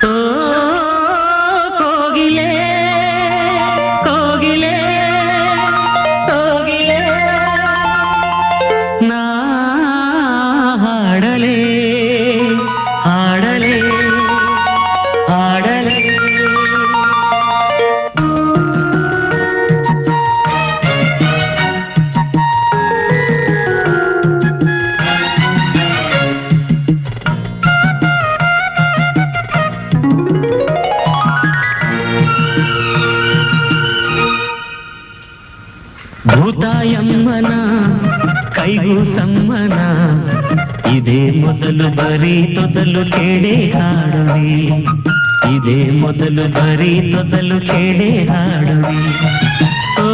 ಓ ಕೋಗಿಲೆ ಕೋಗಿಲೆ ಕೋಗಿಲೆ ನಾ ಹಾಡಲೇ ಹಾಡಲೇ ಹಾಡಲೇ ಭೂತಾಯಮ್ಮನ ಕೈಗೂ ಸಮ್ಮನ ಇದೇ ಮೊದಲು ಬರೀ ತೊದಲು ಕೇಳೆ ಹಾಡುವಿ ಇದೇ ಮೊದಲು ಬರೀ ತೊದಲು ಕೇಳೆ ಹಾಡುವಿ ಓ